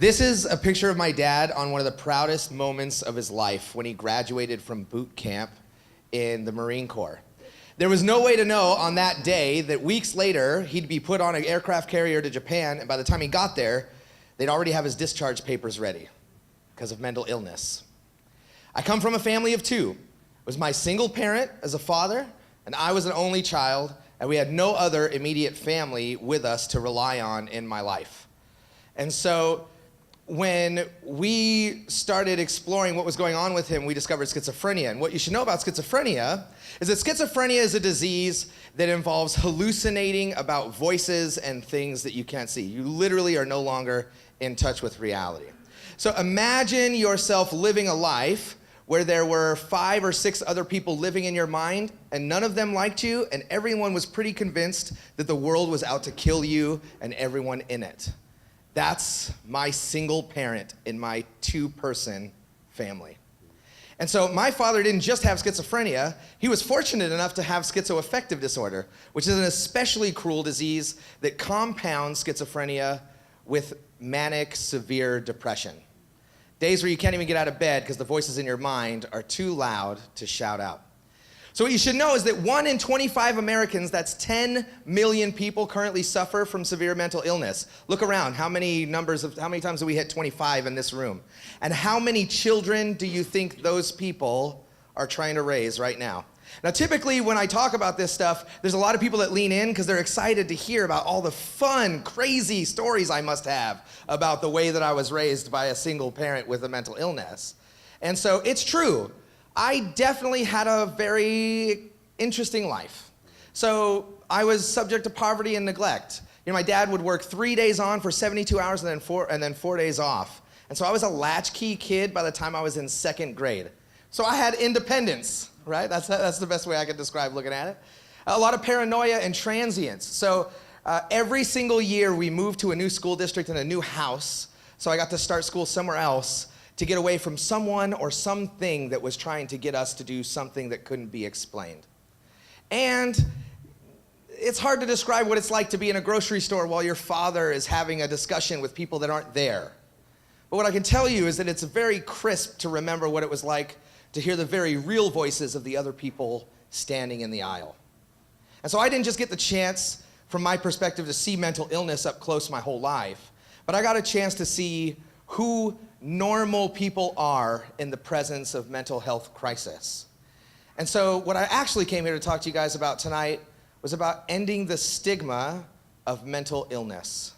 This is a picture of my dad on one of the proudest moments of his life when he graduated from boot camp in the Marine Corps. There was no way to know on that day that weeks later he'd be put on an aircraft carrier to Japan, and by the time he got there, they'd already have his discharge papers ready because of mental illness. I come from a family of two. It was my single parent as a father, and I was an only child, and we had no other immediate family with us to rely on in my life. And so when we started exploring what was going on with him, we discovered schizophrenia. And what you should know about schizophrenia is that schizophrenia is a disease that involves hallucinating about voices and things that you can't see. You literally are no longer in touch with reality. So imagine yourself living a life where there were 5 or 6 other people living in your mind, and none of them liked you, and everyone was pretty convinced that the world was out to kill you and everyone in it. That's my single parent in my 2-person family. And so my father didn't just have schizophrenia, he was fortunate enough to have schizoaffective disorder, which is an especially cruel disease that compounds schizophrenia with manic severe depression. Days where you can't even get out of bed because the voices in your mind are too loud to shout out. So what you should know is that 1 in 25 Americans, that's 10 million people, currently suffer from severe mental illness. Look around, how many times do we hit 25 in this room? And how many children do you think those people are trying to raise right now? Now, typically when I talk about this stuff, there's a lot of people that lean in because they're excited to hear about all the fun, crazy stories I must have about the way that I was raised by a single parent with a mental illness. And so it's true. I definitely had a very interesting life. So I was subject to poverty and neglect. You know, my dad would work 3 days on for 72 hours and then 4 days off. And so I was a latchkey kid by the time I was in 2nd grade. So I had independence, right? That's the best way I could describe looking at it. A lot of paranoia and transience. So every single year we moved to a new school district and a new house. So I got to start school somewhere else to get away from someone or something that was trying to get us to do something that couldn't be explained. And it's hard to describe what it's like to be in a grocery store while your father is having a discussion with people that aren't there. But what I can tell you is that it's very crisp to remember what it was like to hear the very real voices of the other people standing in the aisle. And so I didn't just get the chance, from my perspective, to see mental illness up close my whole life, but I got a chance to see who normal people are in the presence of mental health crisis. And so what I actually came here to talk to you guys about tonight was about ending the stigma of mental illness.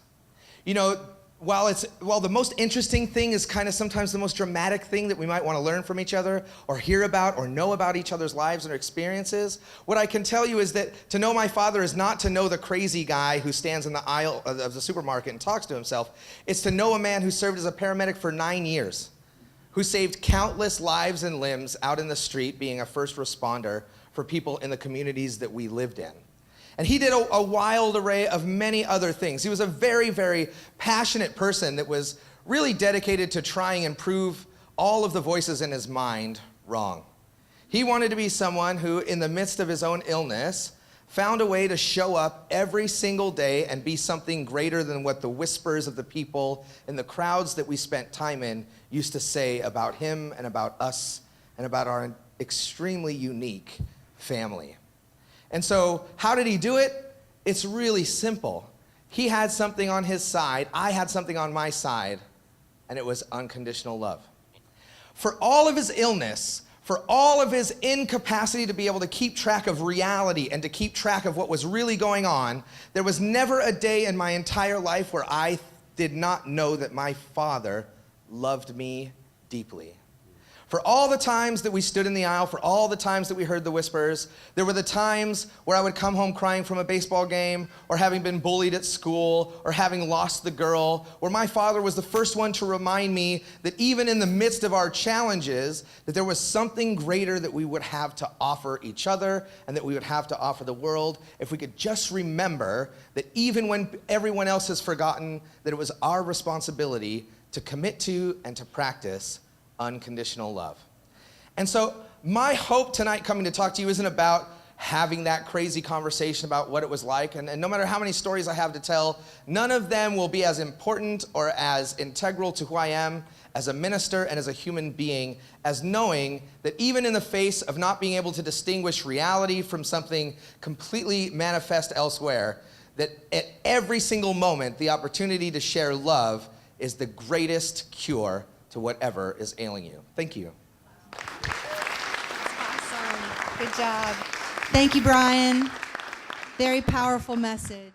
You know, while the most interesting thing is kind of sometimes the most dramatic thing that we might want to learn from each other or hear about or know about each other's lives and experiences, what I can tell you is that to know my father is not to know the crazy guy who stands in the aisle of the supermarket and talks to himself. It's to know a man who served as a paramedic for 9 years, who saved countless lives and limbs out in the street being a first responder for people in the communities that we lived in. And he did a wild array of many other things. He was a very, very passionate person that was really dedicated to trying and prove all of the voices in his mind wrong. He wanted to be someone who, in the midst of his own illness, found a way to show up every single day and be something greater than what the whispers of the people in the crowds that we spent time in used to say about him and about us and about our extremely unique family. And so how did he do it? It's really simple. He had something on his side, I had something on my side, and it was unconditional love. For all of his illness, for all of his incapacity to be able to keep track of reality and to keep track of what was really going on, there was never a day in my entire life where I did not know that my father loved me deeply. For all the times that we stood in the aisle, for all the times that we heard the whispers, there were the times where I would come home crying from a baseball game, or having been bullied at school, or having lost the girl, where my father was the first one to remind me that even in the midst of our challenges, that there was something greater that we would have to offer each other and that we would have to offer the world if we could just remember that even when everyone else has forgotten, that it was our responsibility to commit to and to practice unconditional love. And so my hope tonight coming to talk to you isn't about having that crazy conversation about what it was like. And no matter how many stories I have to tell, none of them will be as important or as integral to who I am as a minister and as a human being as knowing that even in the face of not being able to distinguish reality from something completely manifest elsewhere, that at every single moment, the opportunity to share love is the greatest cure to whatever is ailing you. Thank you. Awesome. Good job. Thank you, Brian. Very powerful message.